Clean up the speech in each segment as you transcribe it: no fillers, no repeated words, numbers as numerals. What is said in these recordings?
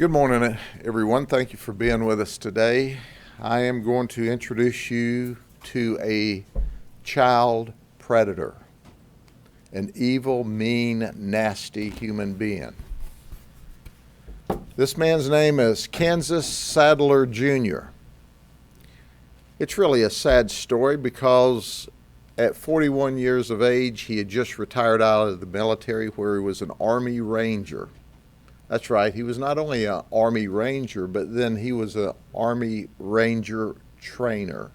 Good morning, everyone. Thank you for being with us today. I am going to introduce you to a child predator, an evil, mean, nasty human being. This man's name is Kansas Sadler Jr. It's really a sad story because at 41 years of age, he had just retired out of the military where he was an Army Ranger. That's right, he was not only an Army Ranger, but then he was an Army Ranger trainer.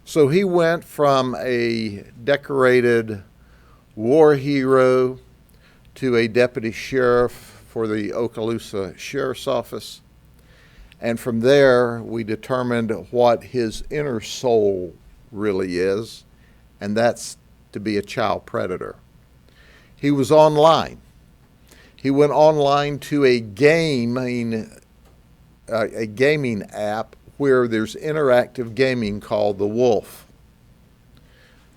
So he went from a decorated war hero to a deputy sheriff for the Okaloosa Sheriff's Office. And from there, we determined what his inner soul really is, and that's to be a child predator. He was online. He went online to a gaming app where there's interactive gaming called The Wolf.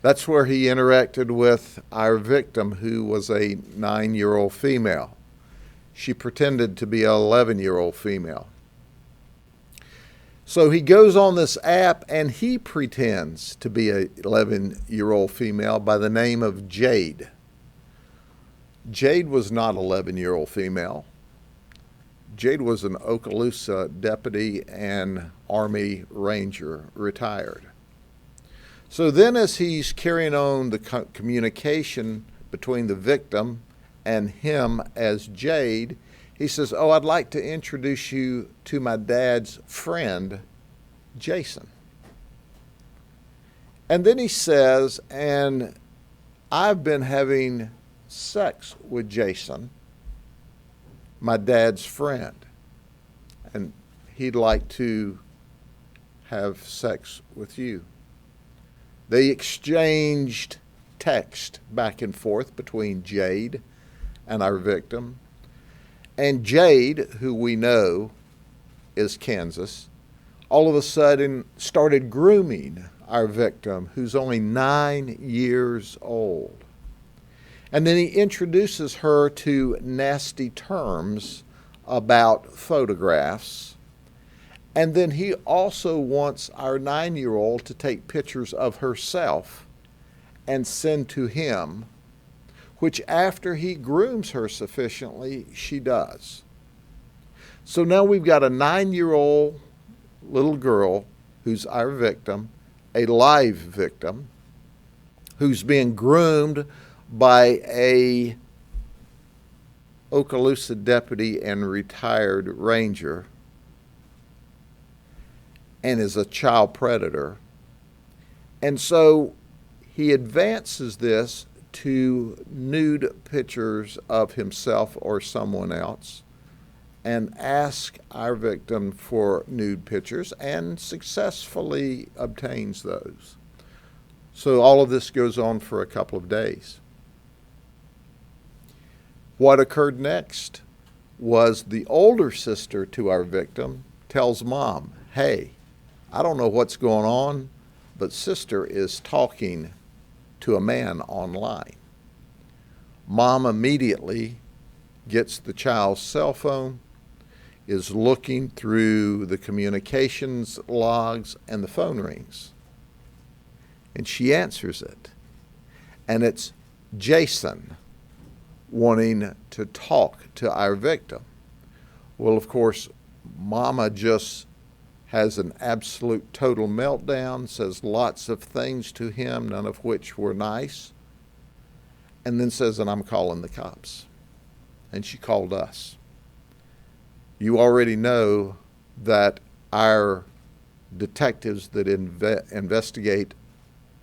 That's where he interacted with our victim, who was a 9-year-old female. She pretended to be an 11-year-old female. So he goes on this app and he pretends to be an 11-year-old female by the name of Jade. Jade was not an 11-year-old female. Jade was an Okaloosa deputy and Army Ranger, retired. So then as he's carrying on the communication between the victim and him as Jade, he says, I'd like to introduce you to my dad's friend, Jason. And then he says, and I've been having sex with Jason, my dad's friend, and he'd like to have sex with you. They exchanged text back and forth between Jade and our victim, and Jade, who we know is Kansas, all of a sudden started grooming our victim, who's only 9 years old. And then he introduces her to nasty terms about photographs. And then he also wants our 9-year-old to take pictures of herself and send to him, which after he grooms her sufficiently, she does. So now we've got a 9-year-old little girl who's our victim, a live victim, who's being groomed by a Okaloosa deputy and retired ranger, and is a child predator. And so he advances this to nude pictures of himself or someone else and asks our victim for nude pictures and successfully obtains those. So all of this goes on for a couple of days. What occurred next was the older sister to our victim tells mom, hey, I don't know what's going on, but sister is talking to a man online. Mom immediately gets the child's cell phone, is looking through the communications logs, and the phone rings. And she answers it. And it's Jason wanting to talk to our victim. Well, of course, Mama just has an absolute total meltdown, says lots of things to him, none of which were nice, and then says, and I'm calling the cops. And she called us. You already know that our detectives that investigate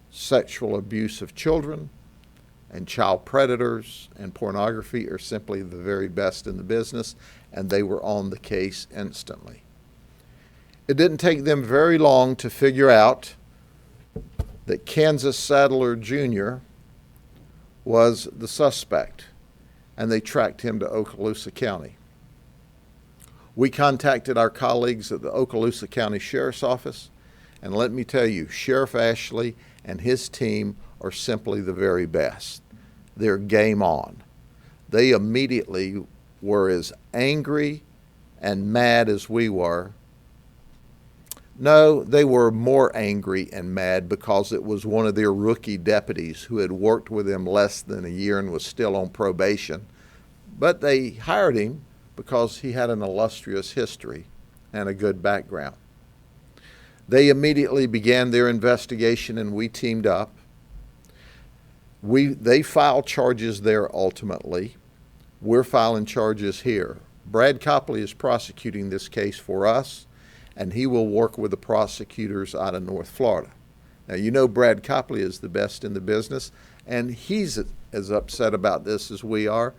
sexual abuse of children and child predators and pornography are simply the very best in the business, and they were on the case instantly. It didn't take them very long to figure out that Kansas Sadler Jr. was the suspect, and they tracked him to Okaloosa County. We contacted our colleagues at the Okaloosa County Sheriff's Office, and let me tell you, Sheriff Ashley and his team are simply the very best. They're game on. They immediately were as angry and mad as we were. No, they were more angry and mad because it was one of their rookie deputies who had worked with them less than a year and was still on probation. But they hired him because he had an illustrious history and a good background. They immediately began their investigation and we teamed up. They filed charges there ultimately. We're filing charges here. Brad Copley is prosecuting this case for us, and he will work with the prosecutors out of North Florida. Now, you know Brad Copley is the best in the business, and he's as upset about this as we are.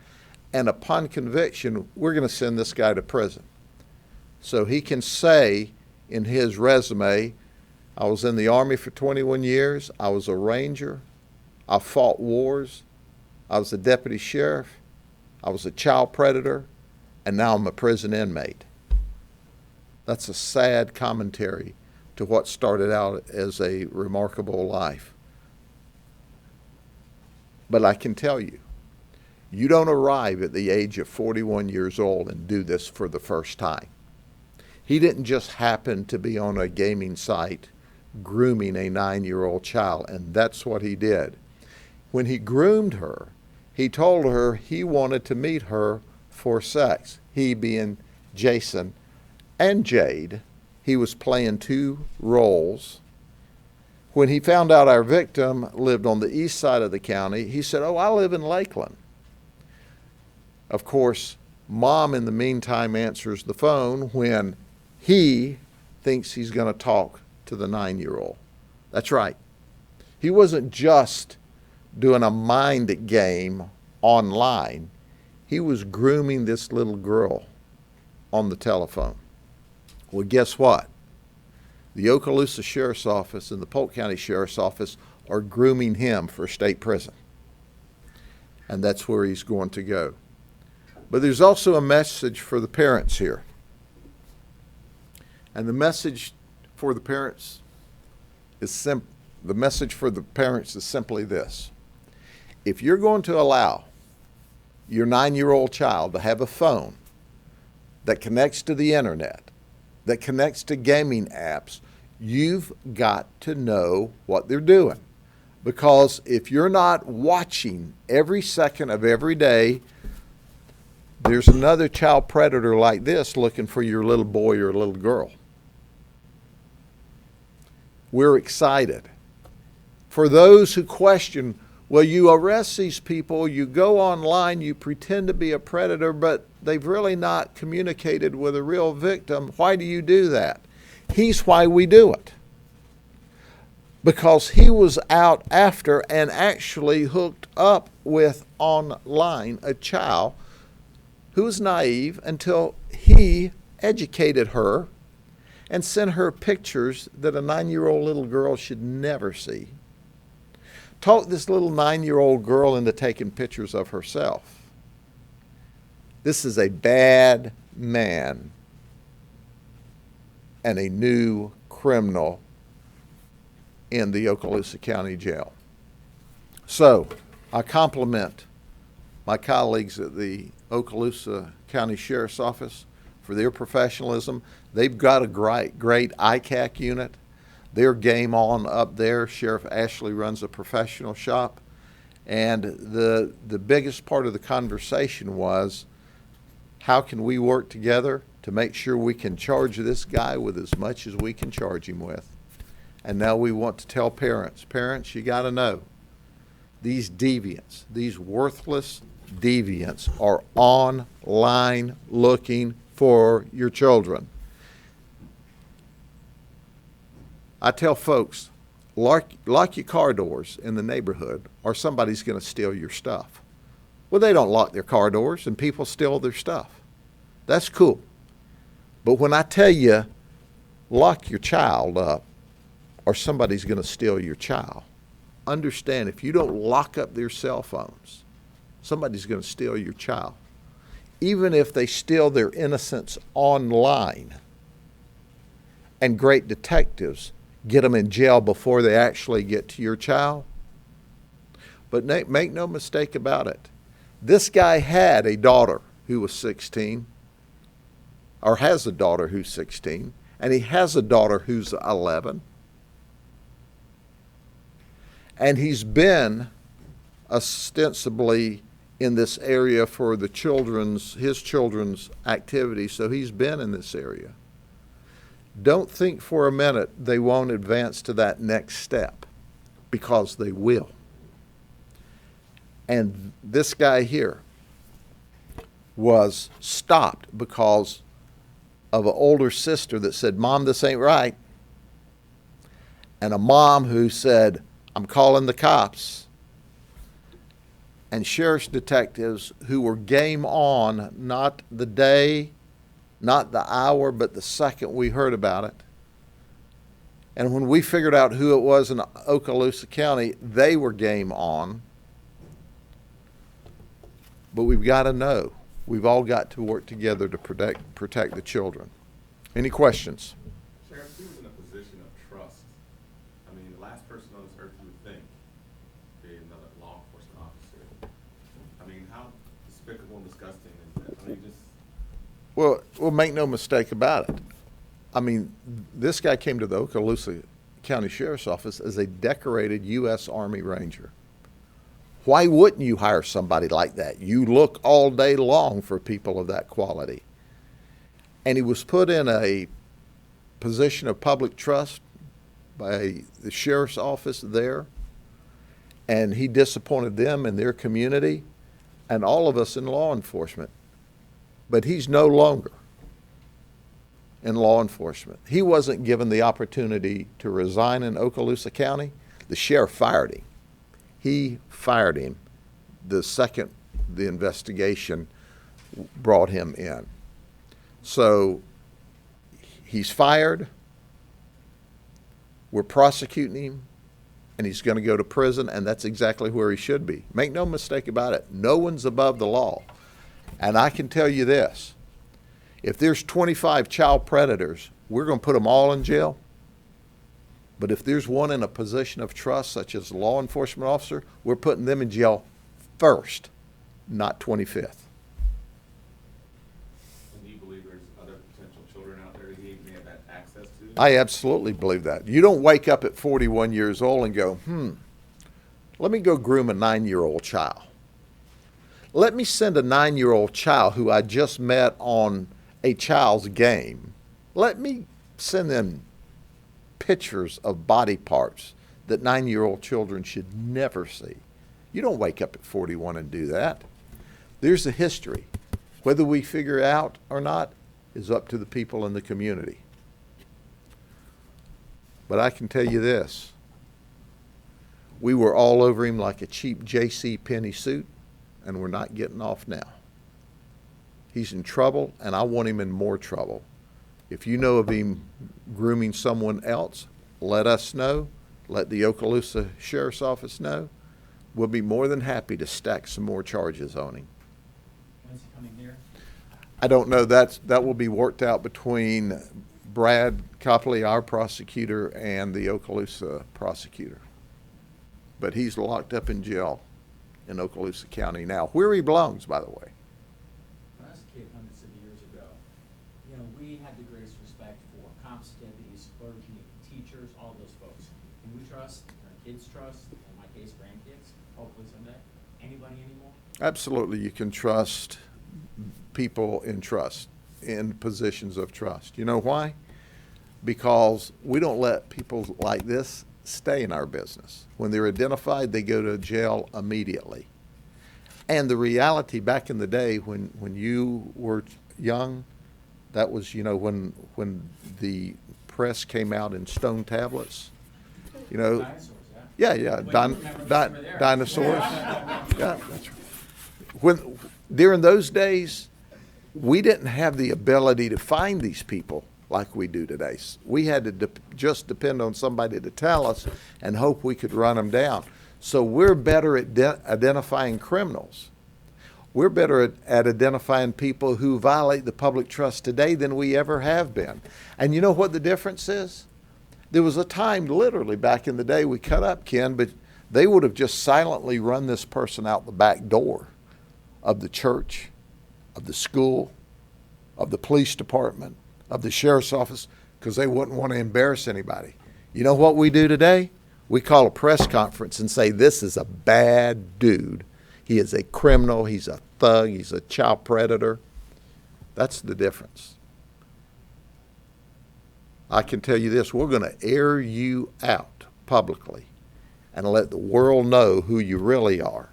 And upon conviction, we're going to send this guy to prison. So he can say in his resume, I was in the Army for 21 years, I was a Ranger, I fought wars, I was a deputy sheriff, I was a child predator, and now I'm a prison inmate. That's a sad commentary to what started out as a remarkable life. But I can tell you, you don't arrive at the age of 41 years old and do this for the first time. He didn't just happen to be on a gaming site grooming a 9-year-old child, and that's what he did. When he groomed her, he told her he wanted to meet her for sex. He being Jason and Jade, he was playing two roles. When he found out our victim lived on the east side of the county, he said, "Oh, I live in Lakeland." Of course, Mom in the meantime answers the phone when he thinks he's going to talk to the 9-year-old. That's right. He wasn't just doing a mind game online. He was grooming this little girl on the telephone. Well, guess what? The Okaloosa Sheriff's Office and the Polk County Sheriff's Office are grooming him for state prison. And that's where he's going to go. But there's also a message for the parents here. And the message for the parents is simply this. If you're going to allow your 9-year-old child to have a phone that connects to the internet, that connects to gaming apps, you've got to know what they're doing. Because if you're not watching every second of every day, there's another child predator like this looking for your little boy or little girl. We're excited. For those who question, well, you arrest these people, you go online, you pretend to be a predator, but they've really not communicated with a real victim. Why do you do that? Here's why we do it. Because he was out after and actually hooked up with online a child who was naive until he educated her and sent her pictures that a 9-year-old little girl should never see. Talked this little 9-year-old girl into taking pictures of herself. This is a bad man and a new criminal in the Okaloosa County Jail. So I compliment my colleagues at the Okaloosa County Sheriff's Office for their professionalism. They've got a great ICAC unit. They're game on up there. Sheriff Ashley runs a professional shop. And the biggest part of the conversation was, how can we work together to make sure we can charge this guy with as much as we can charge him with? And now we want to tell parents, you got to know, these deviants, these worthless deviants are online looking for your children. I tell folks, lock your car doors in the neighborhood or somebody's going to steal your stuff. Well, they don't lock their car doors and people steal their stuff. That's cool. But when I tell you, lock your child up or somebody's going to steal your child, understand if you don't lock up their cell phones, somebody's going to steal your child. Even if they steal their innocence online, and great detectives get them in jail before they actually get to your child. But make no mistake about it. This guy had a daughter who was 16. or has a daughter who's 16, and he has a daughter who's 11. And he's been ostensibly in this area for his children's activities, so he's been in this area. Don't think for a minute they won't advance to that next step, because they will. And this guy here was stopped because of an older sister that said, "Mom, this ain't right." And a mom who said, "I'm calling the cops." And sheriff's detectives who were game on, not the day, not the hour, but the second we heard about it. And when we figured out who it was in Okaloosa County, they were game on. But we've got to know. We've all got to work together to protect the children. Any questions? Sheriff, he was in a position of trust. I mean, the last person on this earth you would think being another law enforcement officer. I mean, how despicable and disgusting is that? I mean, just... Well, make no mistake about it. I mean, this guy came to the Okaloosa County Sheriff's Office as a decorated U.S. Army Ranger. Why wouldn't you hire somebody like that? You look all day long for people of that quality. And he was put in a position of public trust by the sheriff's office there, and he disappointed them and their community and all of us in law enforcement. But he's no longer in law enforcement. He wasn't given the opportunity to resign in Okaloosa County. The sheriff fired him. He fired him the second the investigation brought him in. So he's fired, we're prosecuting him, and he's going to go to prison, and that's exactly where he should be. Make no mistake about it, no one's above the law. And I can tell you this, if there's 25 child predators, we're going to put them all in jail. But if there's one in a position of trust, such as a law enforcement officer, we're putting them in jail first, not 25th. And do you believe there's other potential children out there he may have had access to? I absolutely believe that. You don't wake up at 41 years old and go, let me go groom a 9-year-old child. Let me send a 9-year-old child who I just met on a child's game. Let me send them pictures of body parts that 9-year-old children should never see. You don't wake up at 41 and do that. There's a history. Whether we figure it out or not is up to the people in the community. But I can tell you this. We were all over him like a cheap J.C. Penney suit, and we're not getting off now. He's in trouble, and I want him in more trouble. If you know of him grooming someone else, let us know. Let the Okaloosa Sheriff's Office know. We'll be more than happy to stack some more charges on him. When's he coming here? I don't know. That will be worked out between Brad Copley, our prosecutor, and the Okaloosa prosecutor. But he's locked up in jail in Okaloosa County now, where he belongs, by the way. When I was a kid hundreds of years ago, you know, we had the greatest respect for cops, deputies, clergy, teachers, all those folks. Can we trust, our kids trust, in my case, grandkids, hopefully someday, anybody anymore? Absolutely, you can trust people in positions of trust. You know why? Because we don't let people like this stay in our business. When they're identified, they go to jail immediately. And the reality back in the day when you were young, that was, you know, when the press came out in stone tablets, you know. Dinosaurs, Yeah. Well, Dinosaurs. Yeah, that's right. During those days, we didn't have the ability to find these people like we do today. We had to just depend on somebody to tell us and hope we could run them down. So we're better at identifying criminals. We're better at identifying people who violate the public trust today than we ever have been. And you know what the difference is? There was a time, literally back in the day, we cut up, Ken, but they would have just silently run this person out the back door of the church, of the school, of the police department, of the sheriff's office, because they wouldn't want to embarrass anybody. You know what we do today? We call a press conference and say, this is a bad dude. He is a criminal. He's a thug. He's a child predator. That's the difference. I can tell you this, we're going to air you out publicly and let the world know who you really are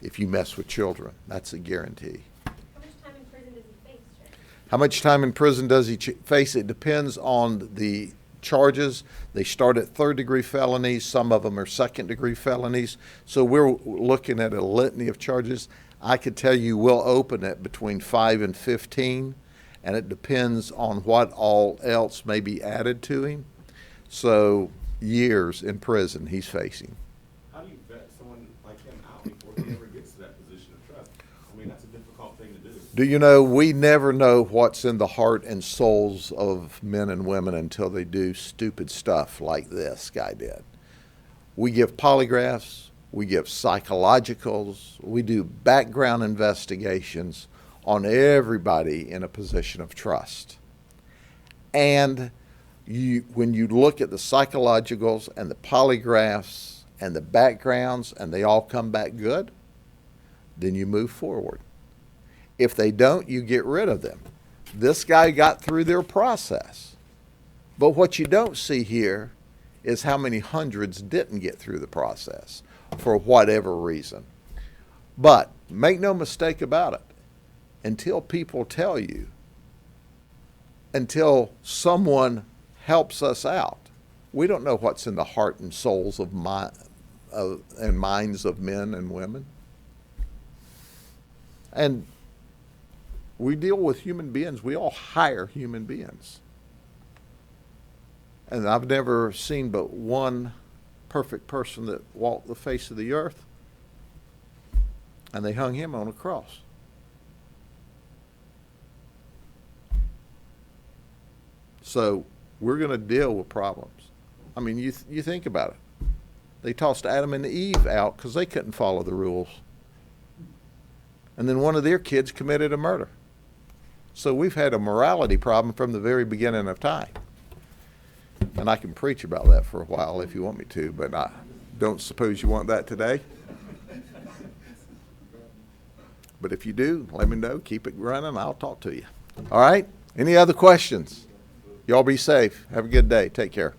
if you mess with children. That's a guarantee. How much time in prison does he face, Sheriff? How much time in prison does he face? It depends on the charges. They start at third-degree felonies. Some of them are second-degree felonies. So we're looking at a litany of charges. I could tell you we'll open it between 5 and 15, and it depends on what all else may be added to him. So years in prison he's facing. How do you vet someone like him out before he ever gets to that position of trust? I mean, that's a difficult thing to do. Do you know, we never know what's in the heart and souls of men and women until they do stupid stuff like this guy did. We give polygraphs, we give psychologicals, we do background investigations on everybody in a position of trust. And when you look at the psychologicals and the polygraphs and the backgrounds and they all come back good, then you move forward. If they don't, you get rid of them. This guy got through their process. But what you don't see here is how many hundreds didn't get through the process for whatever reason. But make no mistake about it, until people tell you, until someone helps us out, we don't know what's in the heart and souls of and minds of men and women. And we deal with human beings. We all hire human beings. And I've never seen but one perfect person that walked the face of the earth, and they hung him on a cross. So we're going to deal with problems. I mean, you think about it. They tossed Adam and Eve out because they couldn't follow the rules. And then one of their kids committed a murder. So we've had a morality problem from the very beginning of time. And I can preach about that for a while if you want me to, but I don't suppose you want that today. But if you do, let me know. Keep it running. I'll talk to you. All right? Any other questions? Y'all be safe. Have a good day. Take care.